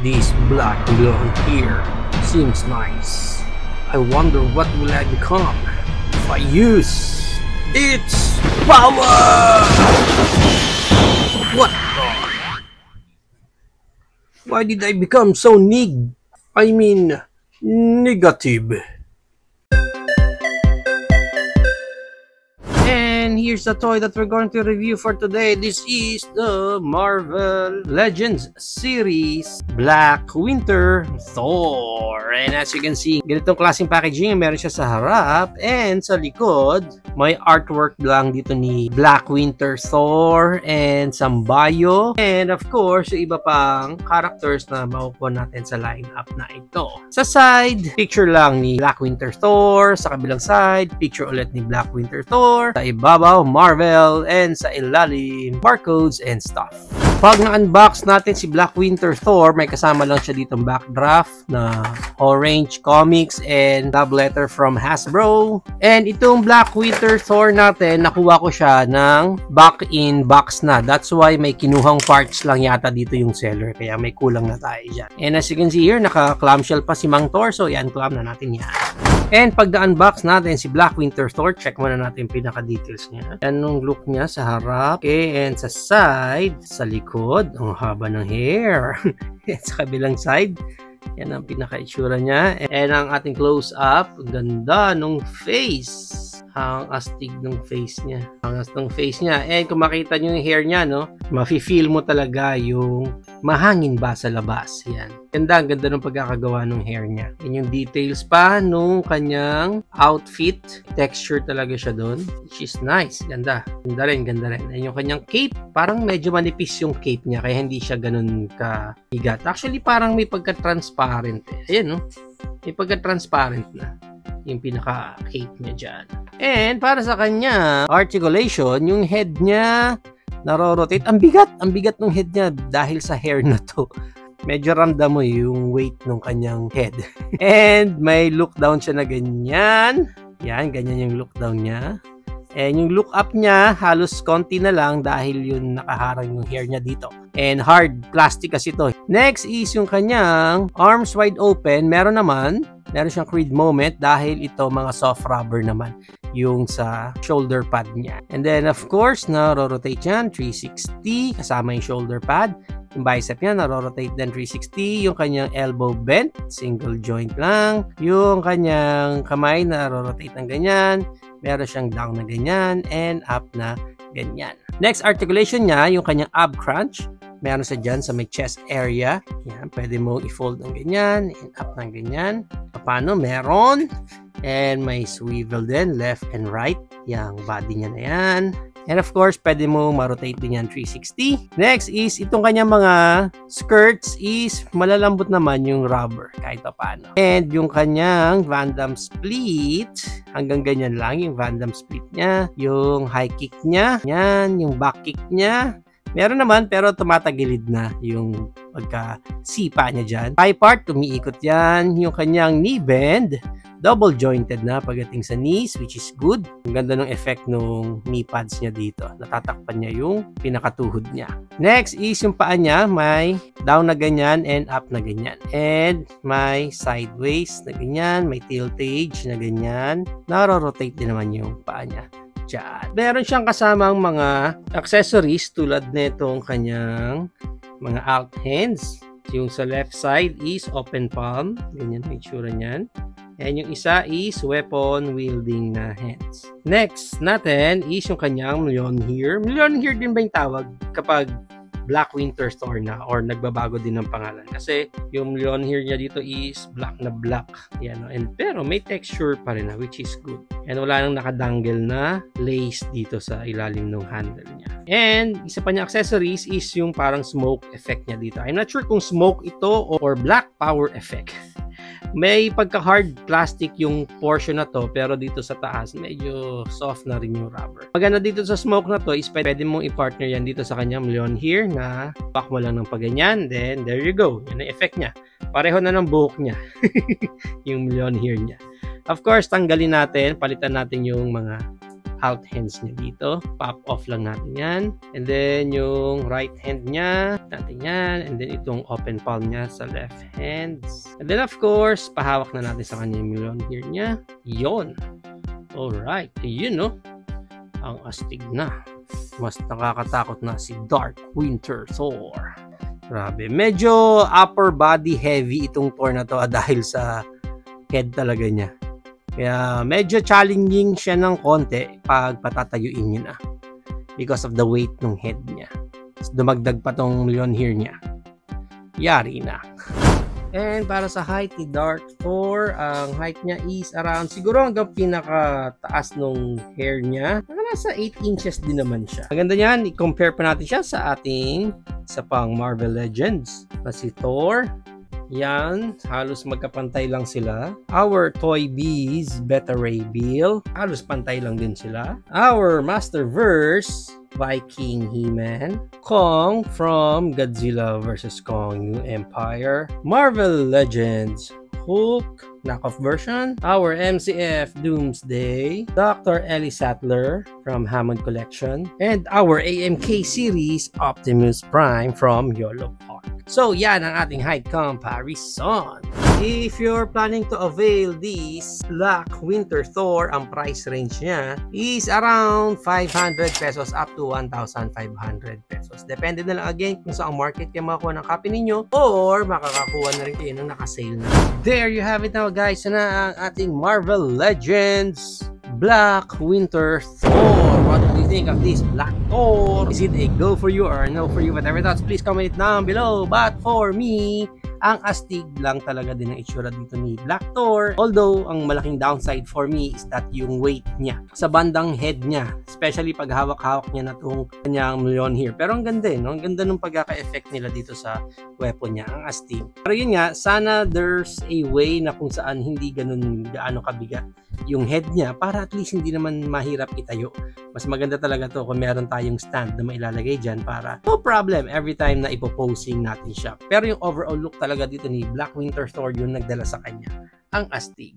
This black blonde here seems nice. I wonder what will I become if I use its power! What the? Why did I become so negative? And here's the toy that we're going to review for today. This is the Marvel Legends series Black Winter Thor. And as you can see, ganitong klaseng packaging. Meron siya sa harap and sa likod. May artwork lang dito ni Black Winter Thor and some bio. And of course, yung iba pang characters na makukuha natin sa lineup na ito. Sa side, picture lang ni Black Winter Thor. Sa kabilang side, picture ulit ni Black Winter Thor. Sa ibabaw, Marvel. And sa ilalim, barcodes and stuff. Pag na-unbox natin si Black Winter Thor, may kasama lang siya ditong backdraft na Orange Comics and love letter from Hasbro. And itong Black Winter Thor natin, nakuha ko siya ng back-in-box na. That's why may kinuhang parts lang yata dito yung seller. Kaya may kulang na tayo dyan. And as you can see here, naka-clamshell pa si Mang Thor. So, i-unclam na natin yan. And pag na-unbox natin si Black Winter Thor, check muna natin pinaka-details niya. Yan yung look niya sa harap. Okay, and sa side, sa likod, ang haba ng hair. Sa kabilang side, yan ang pinaka-itsura niya. And ang ating close-up, ganda nung face. Ang astig ng face niya. Ang astig ng face niya. And kung makita nyo yung hair niya, no, mafe-feel mo talaga yung mahangin ba sa labas. Yan. Ganda, ang ganda ng pagkakagawa ng hair niya. And yung details pa nung kanyang outfit. Texture talaga siya doon. Which is nice. Ganda. Ganda rin, ganda rin. And yung kanyang cape, parang medyo manipis yung cape niya. Kaya hindi siya ganun kahigat. Actually, parang may pagka-transparent. Ayan, no? May pagka-transparent na yung pinaka-cape niya dyan. And para sa kanya articulation, yung head niya naro-rotate. Ang bigat ng head niya dahil sa hair na to. Medyo ramdam mo yung weight ng kanyang head. And may look down siya na ganyan. Yan, ganyan yung look down niya. And yung look up niya, halos konti na lang dahil yung nakaharang yung hair niya dito. And hard plastic kasi ito. Next is yung kanyang arms wide open. Meron siyang Creed moment dahil ito mga soft rubber naman yung sa shoulder pad niya. And then of course, naro-rotate yan 360 kasama yung shoulder pad. Yung bicep niya, naro-rotate din 360. Yung kanyang elbow bent, single joint lang. Yung kanyang kamay, naro-rotate ng ganyan. Meron siyang down na ganyan and up na ganyan. Next articulation niya, yung kanyang ab crunch. Meron siya dyan sa may chest area. Yan, pwede mo i-fold ng ganyan and up ng ganyan. Paano? Meron. And may swivel din, left and right. Yang body niya na yan. And of course, pwede mo ma-rotate din yan 360. Next is, itong kanyang mga skirts is malalambot naman yung rubber kahit pa paano. And yung kanyang Van Damme split, hanggang ganyan lang yung Van Damme split niya. Yung high kick niya, yan, yung back kick niya. Meron naman pero tumatagilid na yung pagka-sipa niya dyan. High part, umiikot yan. Yung kanyang knee bend, double jointed na pagdating sa knees, which is good. Ang ganda ng effect ng knee pads niya dito. Natatakpan niya yung pinakatuhod niya. Next is yung paa niya, may down na ganyan and up na ganyan. And may sideways na ganyan, may tiltage na ganyan. Naro-rotate din naman yung paa niya. Diyan. Meron siyang kasamang mga accessories tulad nitong kanyang mga alt hands. Yung sa left side is open palm. Ganyan ang itsura niyan. And yung isa is weapon wielding na hands. Next natin is yung kanyang Mjolnir. Mjolnir din ba yung tawag kapag Black Winter Thor na or nagbabago din ng pangalan? Kasi yung Mjolnir niya dito is black na black. Yan, and pero may texture pa rin na, which is good. And wala nang nakadangle na lace dito sa ilalim ng handle niya. And isa pa niya accessories is yung parang smoke effect niya dito. I'm not sure kung smoke ito or black power effect. May pagka-hard plastic yung portion na to, pero dito sa taas, medyo soft na rin yung rubber. Maganda dito sa smoke na to is pwede mong i-partner yan dito sa kanyang Mjolnir na back mo lang ng paganyan. Then, there you go. Yan ang effect niya. Pareho na ng buhok niya. Yung Mjolnir niya. Of course, tanggalin natin, palitan natin yung mga out hands niya dito. Pop off lang natin yan. And then yung right hand niya, natin yan. And then itong open palm niya sa left hands. And then of course, pahawak na natin sa kanya yung Mjolnir niya. Yon. Alright, yun no. Ang astig na. Mas nakakatakot na si Dark Winter Thor. Grabe. Medyo upper body heavy itong Thor na to dahil sa head talaga niya. Kaya medyo challenging siya ng konti pag patatayuin niyo na. Because of the weight ng head niya. Dumagdag pa tong Mjolnir niya. Yari na. And para sa height ni Dark Thor, ang height niya is around siguro hanggang pinakataas nung hair niya. Nasa 8 inches din naman siya. Ang ganda niyan, i-compare pa natin siya sa ating isa pang Marvel Legends na si Thor. Yan, halos magkapantay lang sila. Our Toy Biz, Beta Ray Bill, halos pantay lang din sila. Our Masterverse, Viking He-Man, Kong from Godzilla vs. Kong New Empire, Marvel Legends, Hulk, knockoff version, our MCF Doomsday, Dr. Ellie Sattler from Hammond Collection, and our AMK series Optimus Prime from YOLO Park. So yan ang ating height comparison. If you're planning to avail this Black Winter Thor, ang price range niya is around 500 pesos up to 1,500 pesos. Depende na lang again kung saan market kayo makakuha ng copy ninyo or makakakuha na rin kayo ng nakasale na. There you have it now guys, na ang ating Marvel Legends Black Winter Thor. What do you think of this Black Thor? Is it a go for you or a no for you? Whatever thoughts, please comment it down below. But for me, ang astig lang talaga din ang itsura dito ni Black Thor. Although, ang malaking downside for me is that yung weight niya sa bandang head niya. Especially pag hawak-hawak niya na itong kanyang Mjolnir. Pero ang ganda no? Ang ganda nung pagkaka-effect nila dito sa weapon niya. Ang astig. Pero yun nga, sana there's a way na kung saan hindi ganun gaano kabigat yung head niya para at least hindi naman mahirap itayo. Mas maganda talaga to kung meron tayong stand na mailalagay dyan para no problem every time na ipoposing natin siya. Pero yung overall look talaga dito ni Black Winter Thor yung nagdala sa kanya. Ang astig.